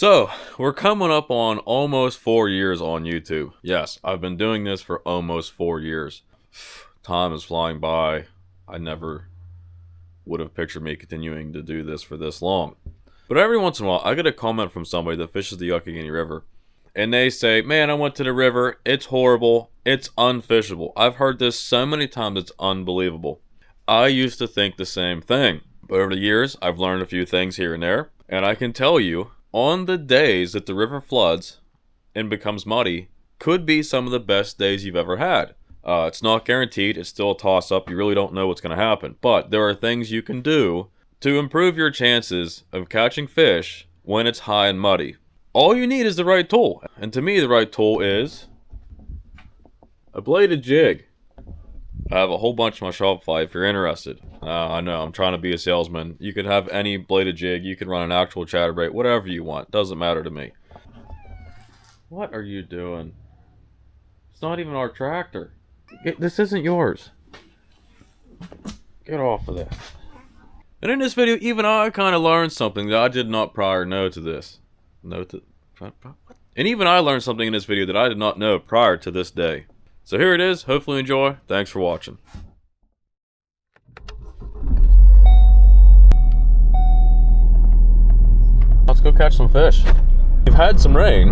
So, we're coming up on almost 4 years on YouTube. Yes, I've been doing this for almost 4 years. Time is flying by. I never would have pictured me continuing to do this for this long. But every once in a while, I get a comment from somebody that fishes the Youghiogheny River. And they say, man, I went to the river. It's horrible. It's unfishable. I've heard this so many times, it's unbelievable. I used to think the same thing. But over the years, I've learned a few things here and there. And I can tell you, on the days that the river floods and becomes muddy, could be some of the best days you've ever had. It's not guaranteed. It's still a toss-up. You really don't know what's going to happen. But there are things you can do to improve your chances of catching fish when it's high and muddy. All you need is the right tool. And to me, the right tool is a bladed jig. I have a whole bunch on my Shopify if you're interested. I know, I'm trying to be a salesman. You can have any bladed jig. You can run an actual chatterbait, whatever you want. Doesn't matter to me. What are you doing? It's not even our tractor. This isn't yours. Get off of this. And in this video, even I kind of learned something that I did not prior know to this. And even I learned something in this video that I did not know prior to this day. So here it is. Hopefully you enjoy. Thanks for watching. Let's go catch some fish. We've had some rain.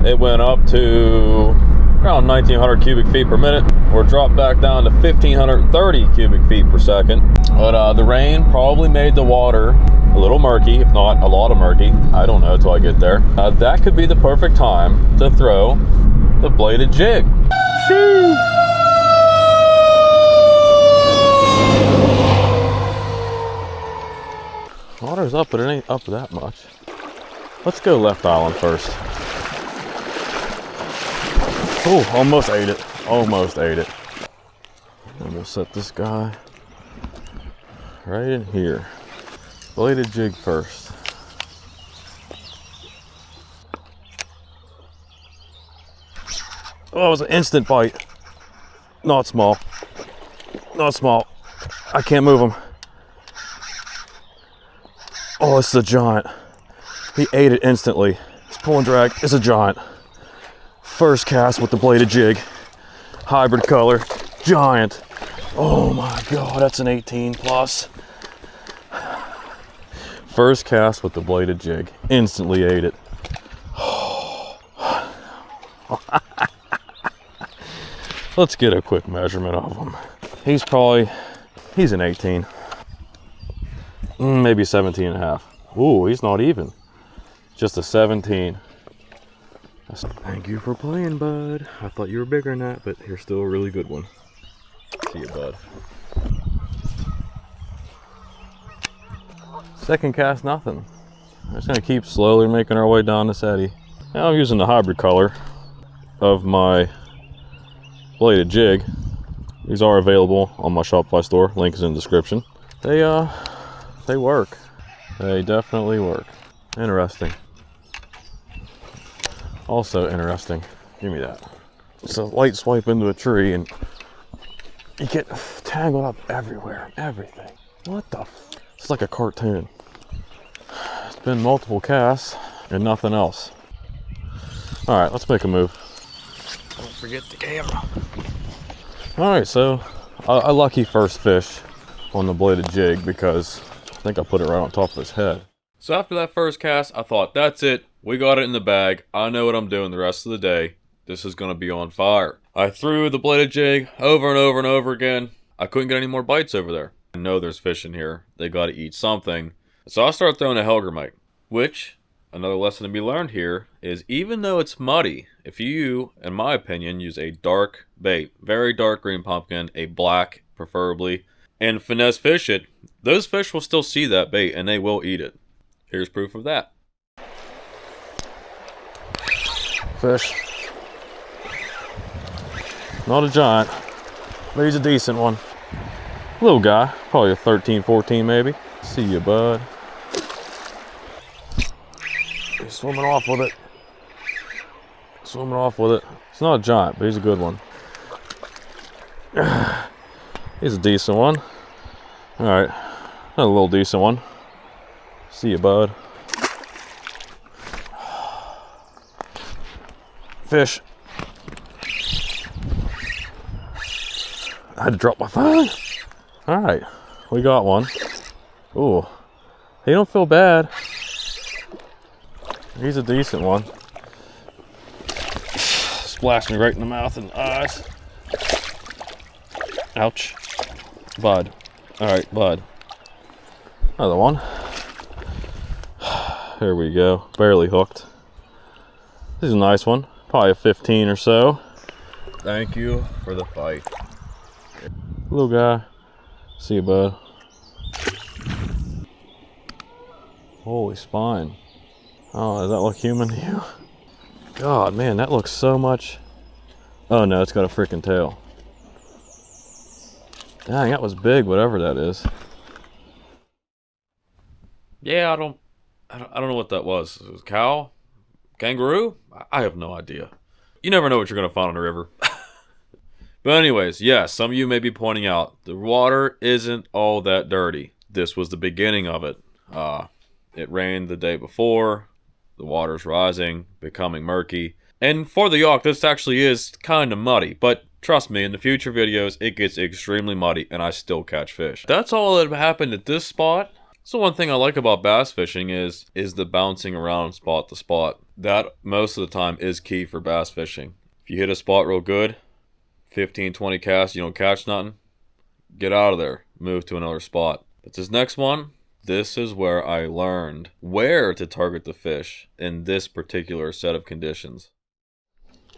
It went up to around 1,900 cubic feet per minute. We're dropped back down to 1,530 cubic feet per second. But the rain probably made the water a little murky, if not a lot of murky. I don't know until I get there. That could be the perfect time to throw the bladed jig. Water's up, but it ain't up that much. Let's go left island first. Oh, almost ate it. Almost ate it. And we'll set this guy right in here. Bladed jig first. Oh, it was an instant bite. Not small. Not small. I can't move him. Oh, this is a giant. He ate it instantly. It's pull and drag. It's a giant. First cast with the bladed jig. Hybrid color. Giant. Oh my God, that's an 18 plus. First cast with the bladed jig. Instantly ate it. Let's get a quick measurement of him. He's an 18. Maybe 17 and a half. Ooh, he's not even. Just a 17. Thank you for playing, bud. I thought you were bigger than that, but you're still a really good one. See you, bud. Second cast, nothing. I'm just gonna keep slowly making our way down this eddy. Now I'm using the hybrid color of my bladed jig. These are available on my Shopify store. Link is in the description. They work. They definitely work. Interesting. Also interesting. Give me that. It's a light swipe into a tree and you get tangled up everywhere. Everything. What the f? It's like a cartoon. It's been multiple casts and nothing else. All right, let's make a move. Don't forget the camera. All right, so a lucky first fish on the bladed jig because I think I put it right on top of his head. So after that first cast, I thought, that's it. We got it in the bag. I know what I'm doing the rest of the day. This is going to be on fire. I threw the bladed jig over and over and over again. I couldn't get any more bites over there. I know there's fish in here. They got to eat something. So I started throwing a Youghiogheny, which, another lesson to be learned here, is even though it's muddy, if you, in my opinion, use a dark bait, very dark green pumpkin, a black preferably, and finesse fish it, those fish will still see that bait and they will eat it. Here's proof of that. Fish. Not a giant, but he's a decent one. Little guy, probably a 13, 14 maybe. See you, bud. He's swimming off with it. Swimming off with it. It's not a giant, but he's a good one. He's a decent one. All right, another little decent one. See you, bud. Fish. I had to drop my phone. All right, we got one. Ooh, he don't feel bad. He's a decent one. Splashed me right in the mouth and eyes. Ouch. Bud. All right, bud. Another one. Here we go. Barely hooked. This is a nice one. Probably a 15 or so. Thank you for the fight. Little guy. See you, bud. Holy spine. Oh, does that look human to you? God, man, that looks so much. Oh no, it's got a freaking tail. Dang, that was big, whatever that is. Yeah, I don't know what that was. It was a cow? Kangaroo? I have no idea. You never know what you're gonna find on the river. But anyways, yes, some of you may be pointing out the water isn't all that dirty. This was the beginning of it. It rained the day before. The water's rising, becoming murky. And for the Youghiogheny, this actually is kind of muddy. But trust me, in the future videos, it gets extremely muddy and I still catch fish. That's all that happened at this spot. So one thing I like about bass fishing is the bouncing around spot to spot. That, most of the time, is key for bass fishing. If you hit a spot real good, 15, 20 casts, you don't catch nothing, get out of there. Move to another spot. But this next one, this is where I learned where to target the fish in this particular set of conditions.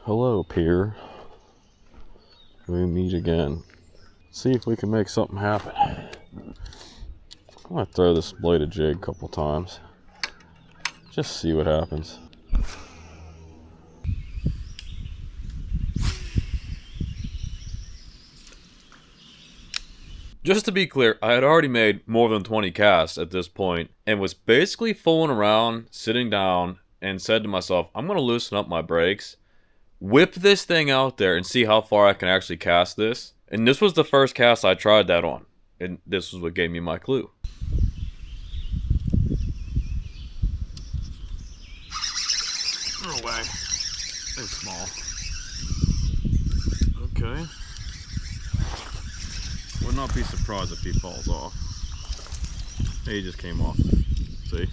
Hello, Pier. We meet again. See if we can make something happen. I'm gonna throw this bladed jig a couple times. Just see what happens. Just to be clear, I had already made more than 20 casts at this point and was basically fooling around, sitting down, and said to myself, I'm going to loosen up my brakes, whip this thing out there, and see how far I can actually cast this. And this was the first cast I tried that on. And this was what gave me my clue. No way. It's small. Okay. Would not be surprised if he falls off. He just came off. See?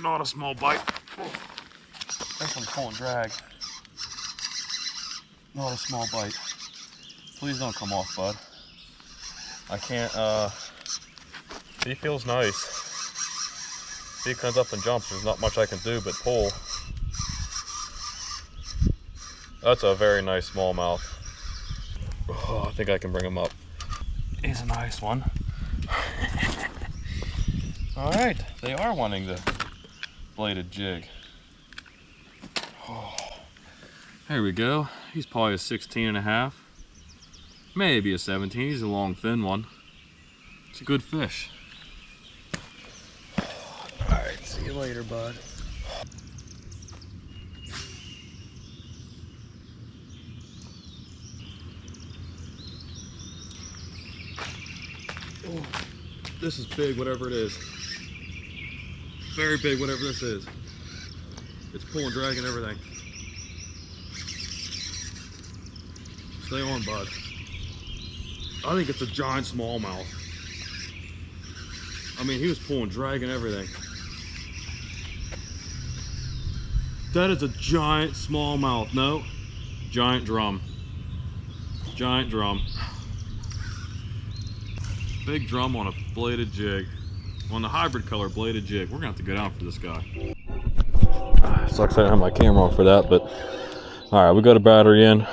Not a small bite. This one's pulling drag. Not a small bite. Please don't come off, bud. I can't, he feels nice. If he comes up and jumps, there's not much I can do but pull. That's a very nice smallmouth. Oh, I think I can bring him up. He's a nice one. Alright, they are wanting the bladed jig. Oh, there we go. He's probably a 16 and a half. Maybe a 17. He's a long, thin one. It's a good fish. Alright, see you later, bud. Oh, this is big, whatever it is. Very big, whatever this is. It's pulling, dragging everything. Stay on, bud. I think it's a giant smallmouth. I mean, he was pulling, dragging everything. That is a giant smallmouth. No, giant drum. Giant drum. Big drum on a bladed jig. On the hybrid color bladed jig. We're gonna have to go down for this guy. Sucks I don't have my camera on for that, but all right, we got a battery in.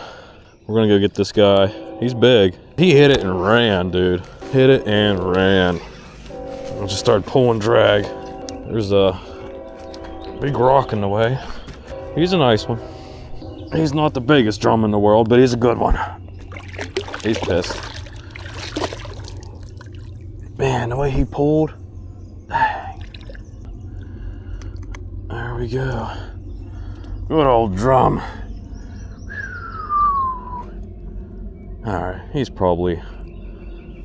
We're gonna go get this guy. He's big. He hit it and ran, dude. Hit it and ran. I just started pulling drag. There's a big rock in the way. He's a nice one. He's not the biggest drum in the world, but he's a good one. He's pissed. Man, the way he pulled. Dang. There we go. Good old drum. Alright, he's probably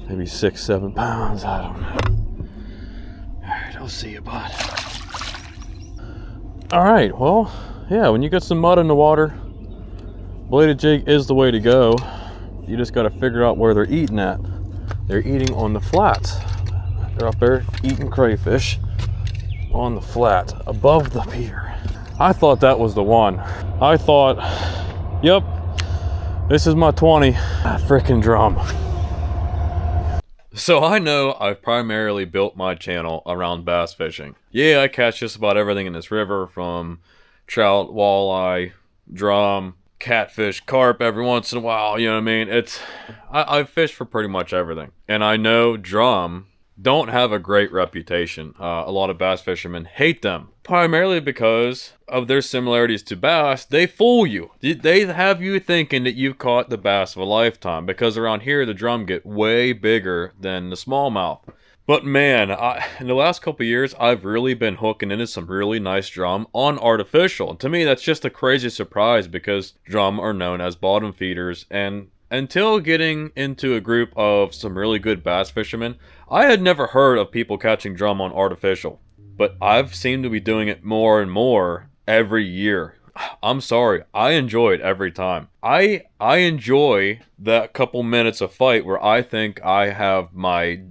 maybe 6-7 pounds, I don't know. Alright, I'll see you, bud. Alright, well, yeah, when you get some mud in the water, bladed jig is the way to go. You just gotta figure out where they're eating at. They're eating on the flats. They're up there eating crayfish on the flat above the pier. I thought that was the one. I thought, yep, this is my 20 freaking drum. So I know I've primarily built my channel around bass fishing. Yeah, I catch just about everything in this river, from trout, walleye, drum, catfish, carp every once in a while, you know what I mean? I've fished for pretty much everything. And I know drum don't have a great reputation. A lot of bass fishermen hate them, primarily because of their similarities to bass. They fool you. They have you thinking that you've caught the bass of a lifetime, because around here the drum get way bigger than the smallmouth. But man, in the last couple years, I've really been hooking into some really nice drum on artificial. To me, that's just a crazy surprise, because drum are known as bottom feeders, and until getting into a group of some really good bass fishermen, I had never heard of people catching drum on artificial. But I've seemed to be doing it more and more every year. I'm sorry, I enjoy it every time. I enjoy that couple minutes of fight where I think I have my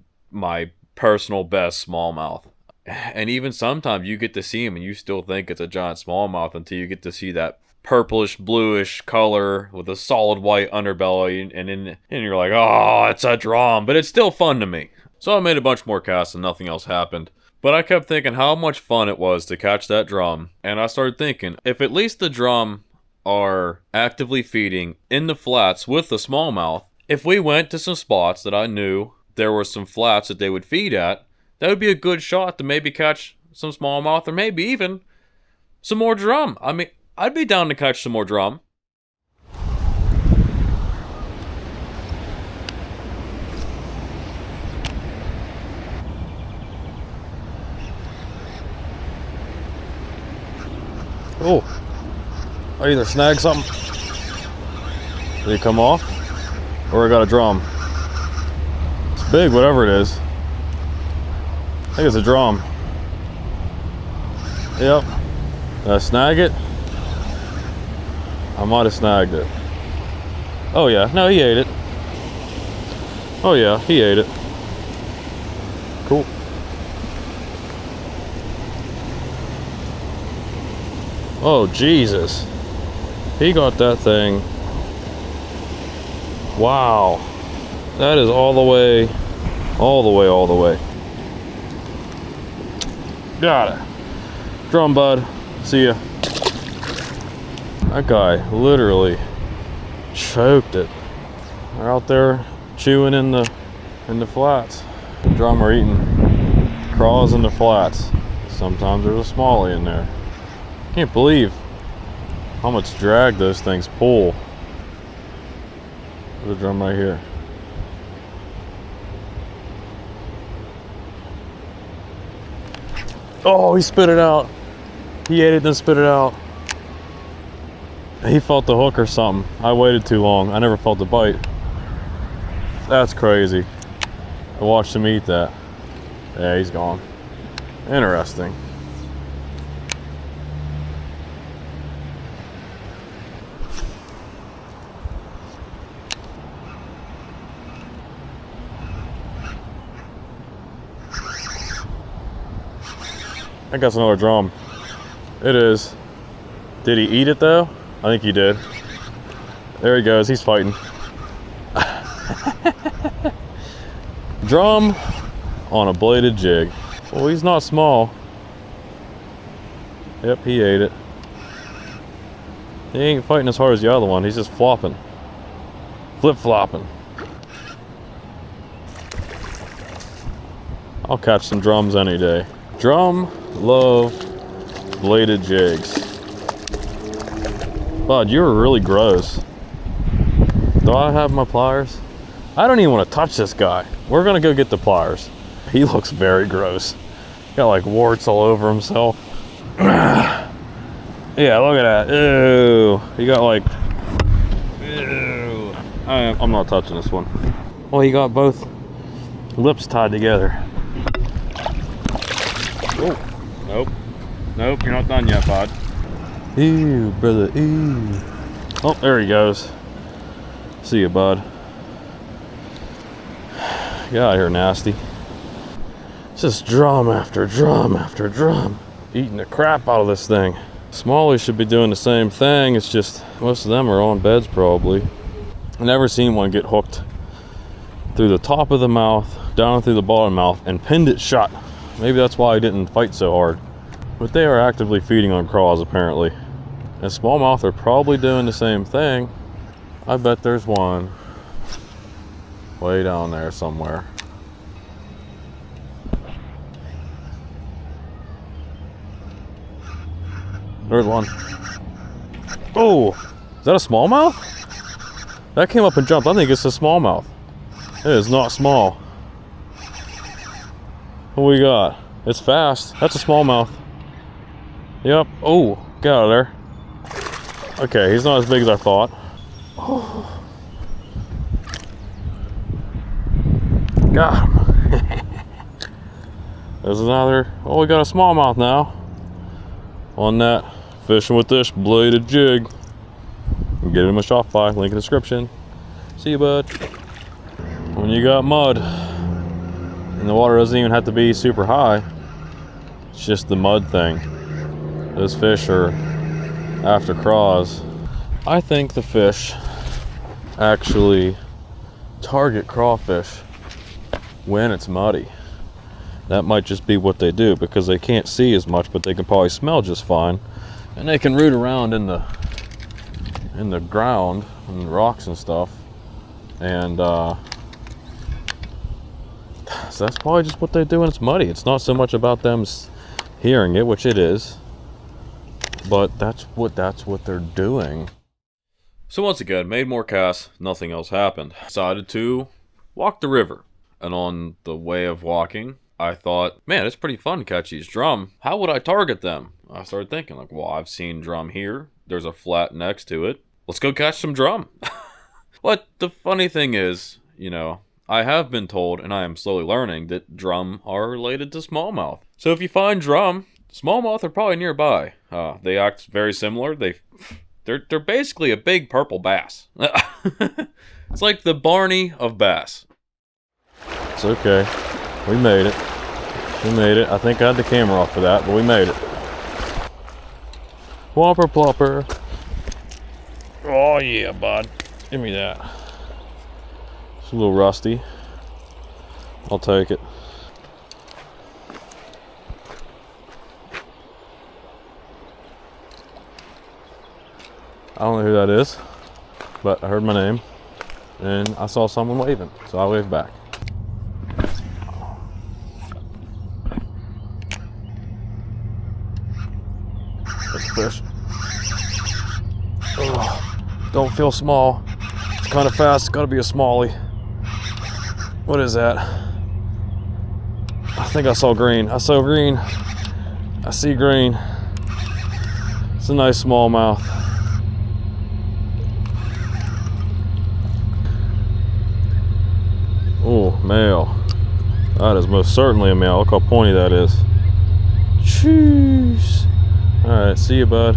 personal best smallmouth. And even sometimes you get to see him and you still think it's a giant smallmouth until you get to see that purplish bluish color with a solid white underbelly, and you're like, oh, it's a drum. But it's still fun to me. So I made a bunch more casts and nothing else happened. But I kept thinking how much fun it was to catch that drum, and I started thinking, if at least the drum are actively feeding in the flats with the smallmouth, if we went to some spots that I knew there were some flats that they would feed at, that would be a good shot to maybe catch some smallmouth, or maybe even some more drum. I mean, I'd be down to catch some more drum. Oh, I either snagged something. Did he come off? Or I got a drum. It's big, whatever it is. I think it's a drum. Yep. Did I snag it? I might have snagged it. Oh yeah, no, he ate it. Oh yeah, he ate it. Cool. Oh Jesus. He got that thing. Wow. That is all the way. Got it. Drum, bud. See ya. That guy literally choked it. They're out there chewing in the flats. The drum are eating craws in the flats. Sometimes there's a smallie in there. Can't believe how much drag those things pull. There's a drum right here. Oh, he spit it out. He ate it, then spit it out. He felt the hook or something. I waited too long. I never felt the bite. That's crazy. I watched him eat that. Yeah, he's gone. Interesting. I think that's another drum. It is. Did he eat it though? I think he did. There he goes, he's fighting. Drum on a bladed jig. Well, he's not small. Yep, he ate it. He ain't fighting as hard as the other one, he's just flopping. Flip-flopping. I'll catch some drums any day. Drum love bladed jigs. Bud, you're really gross. Do I have my pliers? I don't even want to touch this guy. We're gonna go get the pliers. He looks very gross. Got like warts all over himself. Yeah, look at that. Ew. He got like, ew. I'm not touching this one. Well, you got both lips tied together. Oh, nope. Nope, you're not done yet, bud. Ew, brother, ew. Oh, there he goes. See ya, bud. Get out of here, nasty. It's just drum after drum after drum. Eating the crap out of this thing. Smallies should be doing the same thing. It's just most of them are on beds probably. I've never seen one get hooked through the top of the mouth, down through the bottom mouth, and pinned it shut. Maybe that's why I didn't fight so hard. But they are actively feeding on craws apparently. And smallmouth are probably doing the same thing. I bet there's one way down there somewhere. There's one. Oh, is that a smallmouth? That came up and jumped. I think it's a smallmouth. It is not small. What we got? It's fast. That's a smallmouth. Yep. Oh, get out of there. Okay, he's not as big as I thought. Oh. Got him. There's another. Oh, we got a smallmouth now. On that fishing with this bladed jig. Get him a Shopify, link in the description. See you, bud. When you got mud, and the water doesn't even have to be super high, it's just the mud thing. Those fish are after craws. I think the fish actually target crawfish when it's muddy. That might just be what they do because they can't see as much, but they can probably smell just fine. And they can root around in the ground and rocks and stuff. And so that's probably just what they do when it's muddy. It's not so much about them hearing it, which it is, but that's what they're doing. So once again, made more casts, nothing else happened. Decided to walk the river. And on the way of walking, I thought, man, it's pretty fun to catch these drum. How would I target them? I started thinking, like, well, I've seen drum here. There's a flat next to it. Let's go catch some drum. What the funny thing is, you know, I have been told, and I am slowly learning, that drum are related to smallmouth. So if you find drum, smallmouth are probably nearby. They act very similar. They're basically a big purple bass. It's like the Barney of bass. It's okay. We made it. We made it. I think I had the camera off for that, but we made it. Whopper plopper. Oh yeah, bud. Give me that. It's a little rusty. I'll take it. I don't know who that is, but I heard my name and I saw someone waving, so I waved back. That's a fish. Oh, don't feel small. It's kind of fast. It's got to be a smallie. What is that? I think I saw green. I saw green. I see green. It's a nice smallmouth. Oh, male. That is most certainly a male. Look how pointy that is. Jeez. Alright, see you, bud.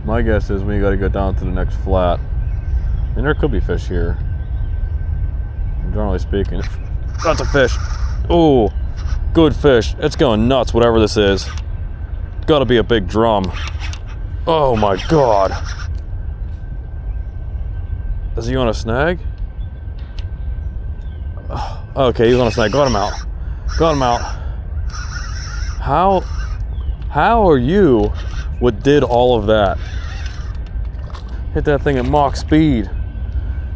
My guess is we gotta go down to the next flat. And there could be fish here. Generally speaking. That's a fish. Oh, good fish. It's going nuts, whatever this is. Gotta be a big drum. Oh my god. Is he on a snag? Okay, he's on a snag. Got him out. Got him out. How are you what did all of that? Hit that thing at Mach speed.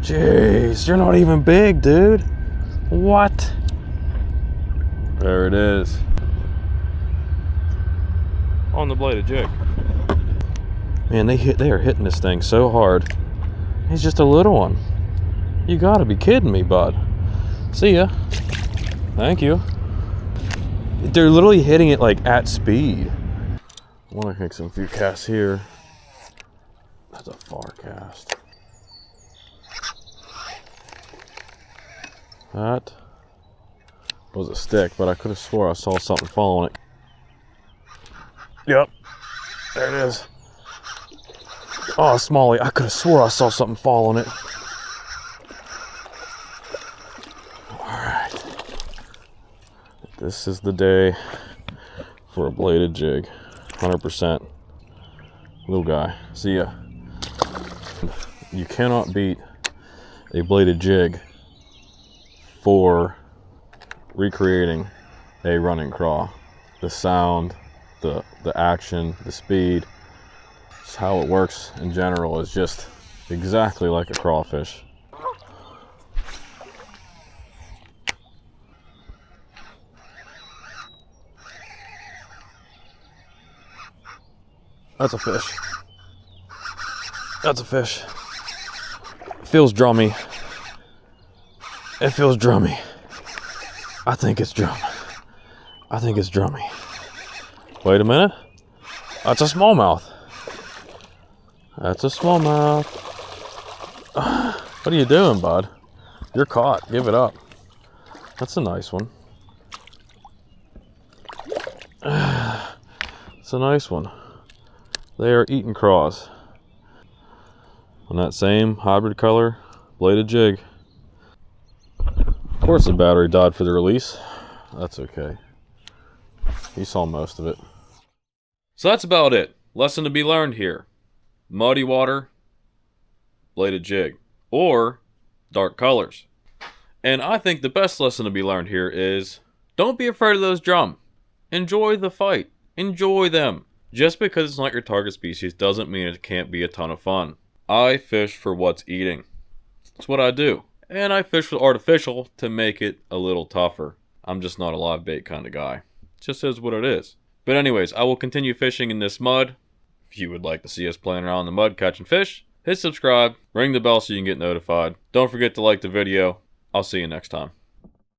Jeez, you're not even big, dude. What? There it is. On the bladed jig. Man, they are hitting this thing so hard. He's just a little one. You gotta be kidding me, bud. See ya. Thank you. They're literally hitting it like at speed. I want to make some few casts here. That's a far cast. That was a stick, but I could have swore I saw something following it. Yep, there it is. Oh, Smalley, I could have swore I saw something following it. Alright. This is the day for a bladed jig. 100%. Little guy. See ya. You cannot beat a bladed jig for recreating a running craw. The sound, the action, the speed, just how it works in general is just exactly like a crawfish. That's a fish. That's a fish. It feels drummy. It feels drummy. I think it's drum. I think it's drummy. Wait a minute. That's a smallmouth. That's a smallmouth. What are you doing, bud? You're caught. Give it up. That's a nice one. It's a nice one. They are eating craws. On that same hybrid color bladed jig. Of course the battery died for the release. That's okay. You saw most of it. So that's about it. Lesson to be learned here. Muddy water, bladed jig, or dark colors. And I think the best lesson to be learned here is don't be afraid of those drum. Enjoy the fight. Enjoy them. Just because it's not your target species doesn't mean it can't be a ton of fun. I fish for what's eating. That's what I do. And I fish with artificial to make it a little tougher. I'm just not a live bait kind of guy. It just is what it is. But anyways, I will continue fishing in this mud. If you would like to see us playing around in the mud catching fish, hit subscribe, ring the bell so you can get notified. Don't forget to like the video. I'll see you next time.